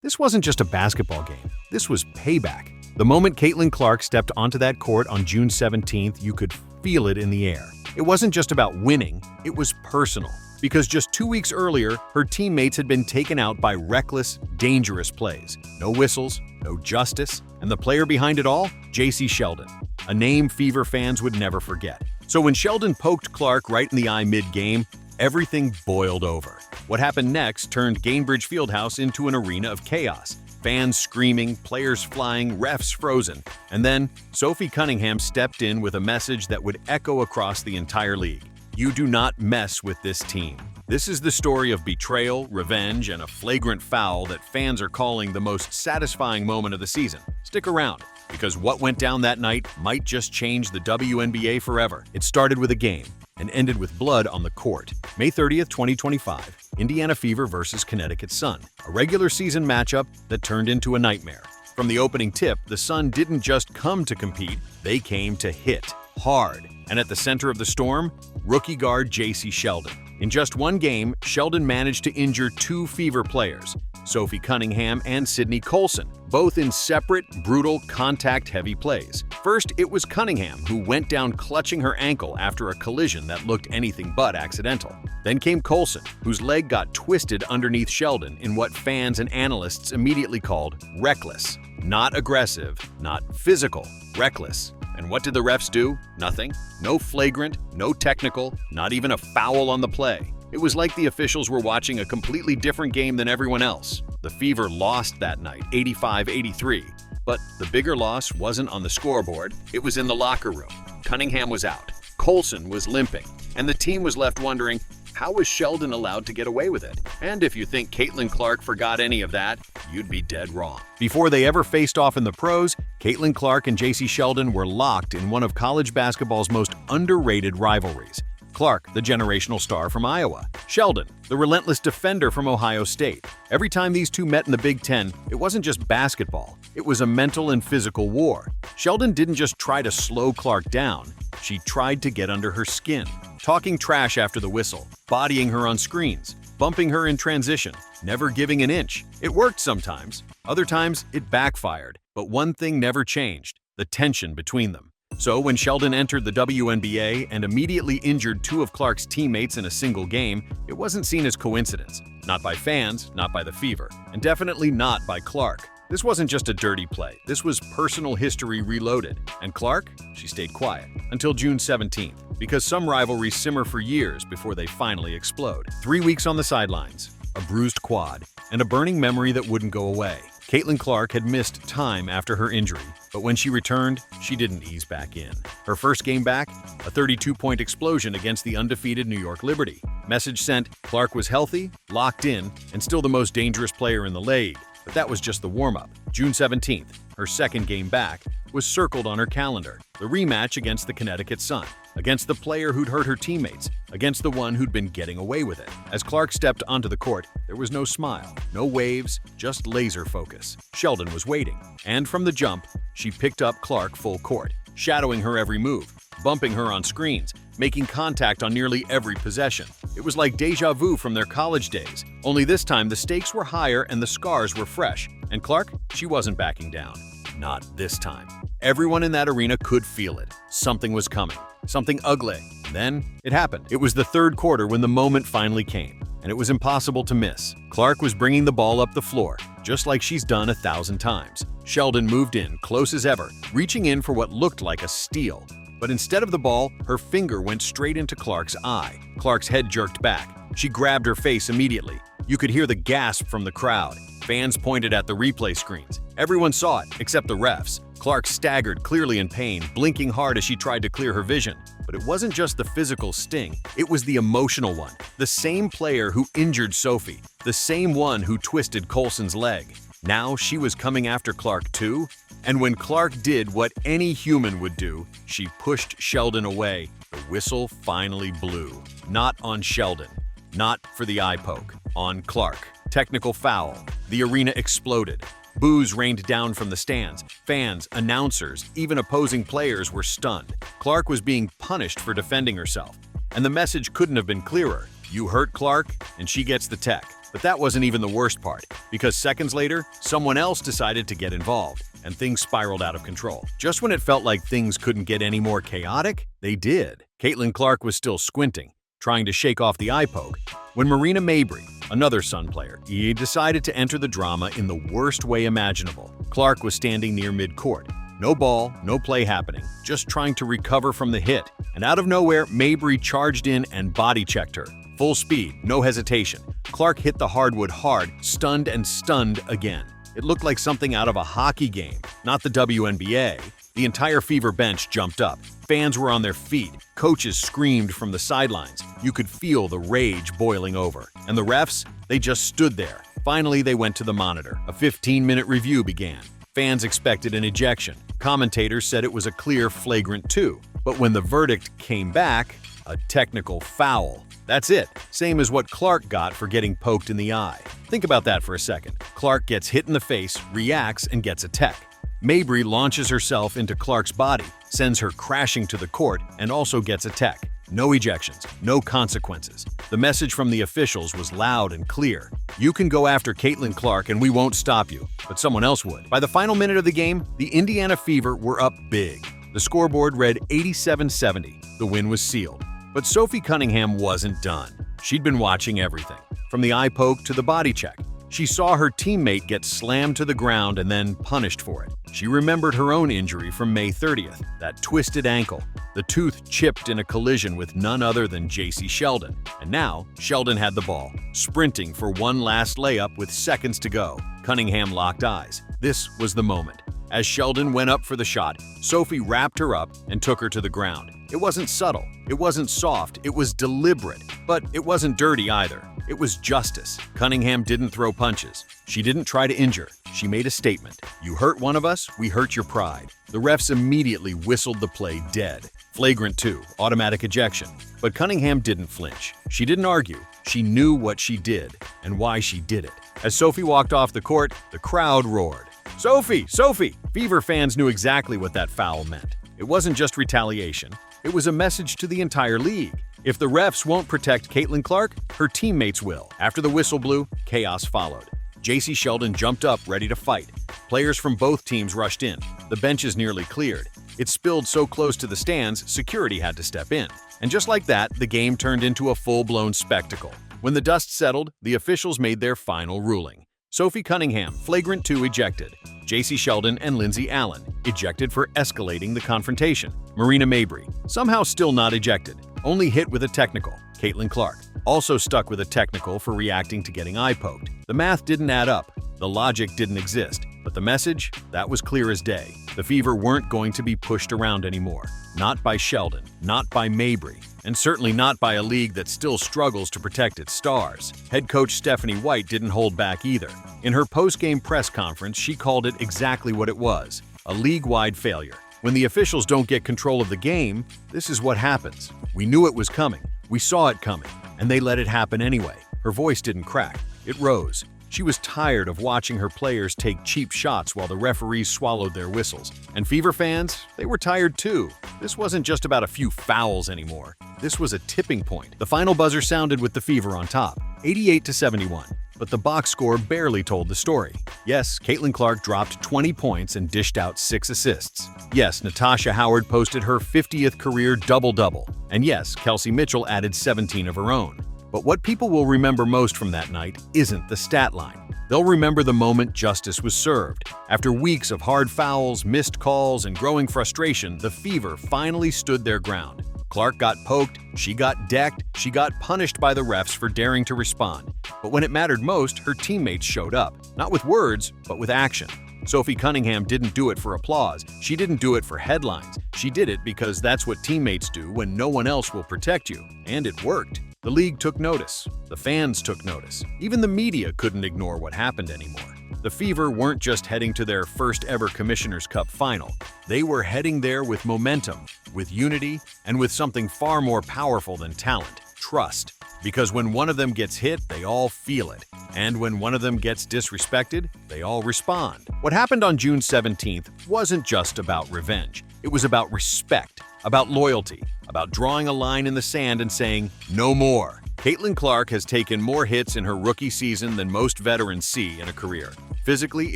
This wasn't just a basketball game. This was payback. The moment Caitlin Clark stepped onto that court on June 17th, you could feel it in the air. It wasn't just about winning, it was personal. Because just 2 weeks earlier, her teammates had been taken out by reckless, dangerous plays. No whistles, no justice, and the player behind it all? Jacy Sheldon, a name Fever fans would never forget. So when Sheldon poked Clark right in the eye mid-game, everything boiled over. What happened next turned Gainbridge Fieldhouse into an arena of chaos. Fans screaming, players flying, refs frozen. And then, Sophie Cunningham stepped in with a message that would echo across the entire league. You do not mess with this team. This is the story of betrayal, revenge, and a flagrant foul that fans are calling the most satisfying moment of the season. Stick around, because what went down that night might just change the WNBA forever. It started with a game and ended with blood on the court. May 30th, 2025, Indiana Fever versus Connecticut Sun, a regular season matchup that turned into a nightmare. From the opening tip, the Sun didn't just come to compete, they came to hit hard. And at the center of the storm, rookie guard Jacy Sheldon. In just one game, Sheldon managed to injure 2 Fever players, Sophie Cunningham and Sydney Colson, both in separate, brutal, contact-heavy plays. First, it was Cunningham, who went down clutching her ankle after a collision that looked anything but accidental. Then came Colson, whose leg got twisted underneath Sheldon in what fans and analysts immediately called reckless. Not aggressive, not physical, reckless. And what did the refs do? Nothing. No flagrant, no technical, not even a foul on the play. It was like the officials were watching a completely different game than everyone else. The Fever lost that night, 85-83. But the bigger loss wasn't on the scoreboard, it was in the locker room. Cunningham was out, Colson was limping, and the team was left wondering, how was Sheldon allowed to get away with it? And if you think Caitlin Clark forgot any of that, you'd be dead wrong. Before they ever faced off in the pros, Caitlin Clark and Jacy Sheldon were locked in one of college basketball's most underrated rivalries. Clark, the generational star from Iowa. Sheldon, the relentless defender from Ohio State. Every time these two met in the Big Ten, it wasn't just basketball. It was a mental and physical war. Sheldon didn't just try to slow Clark down. She tried to get under her skin, talking trash after the whistle, bodying her on screens, bumping her in transition, never giving an inch. It worked sometimes. Other times, it backfired. But one thing never changed: the tension between them. So when Sheldon entered the WNBA and immediately injured 2 of Clark's teammates in a single game, it wasn't seen as coincidence. Not by fans, not by the Fever, and definitely not by Clark. This wasn't just a dirty play. This was personal history reloaded. And Clark? She stayed quiet until June 17th, because some rivalries simmer for years before they finally explode. 3 weeks on the sidelines, a bruised quad, and a burning memory that wouldn't go away. Caitlin Clark had missed time after her injury, but when she returned, she didn't ease back in. Her first game back, a 32-point explosion against the undefeated New York Liberty. Message sent: Clark was healthy, locked in, and still the most dangerous player in the league. But that was just the warm-up. June 17th, her second game back, was circled on her calendar. The rematch against the Connecticut Sun, against the player who'd hurt her teammates, against the one who'd been getting away with it. As Clark stepped onto the court, there was no smile, no waves, just laser focus. Sheldon was waiting, and from the jump, she picked up Clark full court, shadowing her every move, bumping her on screens, making contact on nearly every possession. It was like deja vu from their college days, only this time the stakes were higher and the scars were fresh. And Clark, she wasn't backing down. Not this time. Everyone in that arena could feel it. Something was coming. Something ugly. Then it happened. It was the third quarter when the moment finally came, and it was impossible to miss. Clark was bringing the ball up the floor, just like she's done 1,000 times. Sheldon moved in, close as ever, reaching in for what looked like a steal. But instead of the ball, her finger went straight into Clark's eye. Clark's head jerked back. She grabbed her face immediately. You could hear the gasp from the crowd. Fans pointed at the replay screens. Everyone saw it, except the refs. Clark staggered, clearly in pain, blinking hard as she tried to clear her vision. But it wasn't just the physical sting, it was the emotional one. The same player who injured Sophie, the same one who twisted Colson's leg. Now she was coming after Clark too? And when Clark did what any human would do, she pushed Sheldon away. The whistle finally blew. Not on Sheldon. Not for the eye poke. On Clark. Technical foul. The arena exploded. Boos rained down from the stands. Fans, announcers, even opposing players were stunned. Clark was being punished for defending herself. And the message couldn't have been clearer. You hurt Clark, and she gets the tech. But that wasn't even the worst part, because seconds later, someone else decided to get involved, and things spiraled out of control. Just when it felt like things couldn't get any more chaotic, they did. Caitlin Clark was still squinting, trying to shake off the eye poke, when Marina Mabrey, another Sun player, decided to enter the drama in the worst way imaginable. Clark was standing near mid-court. No ball, no play happening, just trying to recover from the hit. And out of nowhere, Mabrey charged in and body-checked her. Full speed, no hesitation. Clark hit the hardwood hard, stunned and stunned again. It looked like something out of a hockey game, not the WNBA. The entire Fever bench jumped up. Fans were on their feet. Coaches screamed from the sidelines. You could feel the rage boiling over. And the refs? They just stood there. Finally, they went to the monitor. A 15-minute review began. Fans expected an ejection. Commentators said it was a clear flagrant 2. But when the verdict came back, a technical foul. That's it. Same as what Clark got for getting poked in the eye. Think about that for a second. Clark gets hit in the face, reacts, and gets a tech. Mabrey launches herself into Clark's body, sends her crashing to the court, and also gets a tech. No ejections, no consequences. The message from the officials was loud and clear. You can go after Caitlin Clark and we won't stop you, but someone else would. By the final minute of the game, the Indiana Fever were up big. The scoreboard read 87-70. The win was sealed. But Sophie Cunningham wasn't done. She'd been watching everything, from the eye poke to the body check. She saw her teammate get slammed to the ground and then punished for it. She remembered her own injury from May 30th, that twisted ankle. The tooth chipped in a collision with none other than Jacy Sheldon. And now, Sheldon had the ball, sprinting for one last layup with seconds to go. Cunningham locked eyes. This was the moment. As Sheldon went up for the shot, Sophie wrapped her up and took her to the ground. It wasn't subtle, it wasn't soft, it was deliberate. But it wasn't dirty either. It was justice. Cunningham didn't throw punches. She didn't try to injure. She made a statement. You hurt one of us, we hurt your pride. The refs immediately whistled the play dead. Flagrant 2, automatic ejection. But Cunningham didn't flinch. She didn't argue. She knew what she did and why she did it. As Sophie walked off the court, the crowd roared. Sophie! Sophie! Fever fans knew exactly what that foul meant. It wasn't just retaliation. It was a message to the entire league. If the refs won't protect Caitlin Clark, her teammates will. After the whistle blew, chaos followed. Jacy Sheldon jumped up, ready to fight. Players from both teams rushed in. The benches nearly cleared. It spilled so close to the stands, security had to step in. And just like that, the game turned into a full-blown spectacle. When the dust settled, the officials made their final ruling. Sophie Cunningham, flagrant 2, ejected. Jacy Sheldon and Lindsay Allen, ejected for escalating the confrontation. Marina Mabrey, somehow still not ejected, only hit with a technical. Caitlin Clark, also stuck with a technical for reacting to getting eye poked. The math didn't add up, the logic didn't exist, but the message, that was clear as day. The Fever weren't going to be pushed around anymore. Not by Sheldon, not by Mabrey, and certainly not by a league that still struggles to protect its stars. Head coach Stephanie White didn't hold back either. In her post-game press conference, she called it exactly what it was, a league-wide failure. When the officials don't get control of the game, this is what happens. We knew it was coming, we saw it coming, and they let it happen anyway. Her voice didn't crack, it rose. She was tired of watching her players take cheap shots while the referees swallowed their whistles. And Fever fans, they were tired too. This wasn't just about a few fouls anymore. This was a tipping point. The final buzzer sounded with the Fever on top, 88-71. But the box score barely told the story. Yes, Caitlin Clark dropped 20 points and dished out 6 assists. Yes, Natasha Howard posted her 50th career double-double. And yes, Kelsey Mitchell added 17 of her own. But what people will remember most from that night isn't the stat line. They'll remember the moment justice was served. After weeks of hard fouls, missed calls, and growing frustration, the Fever finally stood their ground. Clark got poked, she got decked, she got punished by the refs for daring to respond. But when it mattered most, her teammates showed up. Not with words, but with action. Sophie Cunningham didn't do it for applause. She didn't do it for headlines. She did it because that's what teammates do when no one else will protect you. And it worked. The league took notice. The fans took notice. Even the media couldn't ignore what happened anymore. The Fever weren't just heading to their first ever Commissioner's Cup final. They were heading there with momentum, with unity, and with something far more powerful than talent, trust. Because when one of them gets hit, they all feel it. And when one of them gets disrespected, they all respond. What happened on June 17th wasn't just about revenge. It was about respect, about loyalty, about drawing a line in the sand and saying, no more. Caitlin Clark has taken more hits in her rookie season than most veterans see in a career, physically,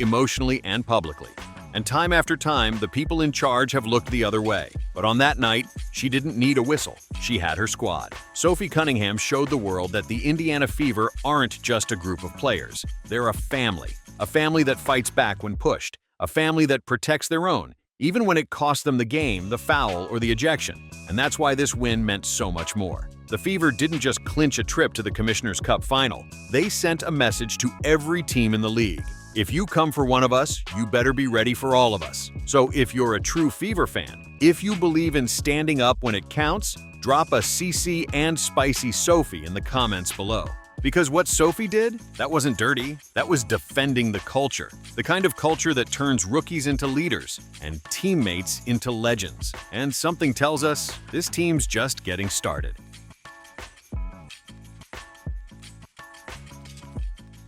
emotionally, and publicly. And time after time, the people in charge have looked the other way. But on that night, she didn't need a whistle. She had her squad. Sophie Cunningham showed the world that the Indiana Fever aren't just a group of players. They're a family that fights back when pushed, a family that protects their own, even when it costs them the game, the foul, or the ejection. And that's why this win meant so much more. The Fever didn't just clinch a trip to the Commissioner's Cup final. They sent a message to every team in the league. If you come for one of us, you better be ready for all of us. So if you're a true Fever fan, if you believe in standing up when it counts, drop a CC and Spicy Sophie in the comments below. Because what Sophie did, that wasn't dirty, that was defending the culture. The kind of culture that turns rookies into leaders and teammates into legends. And something tells us this team's just getting started.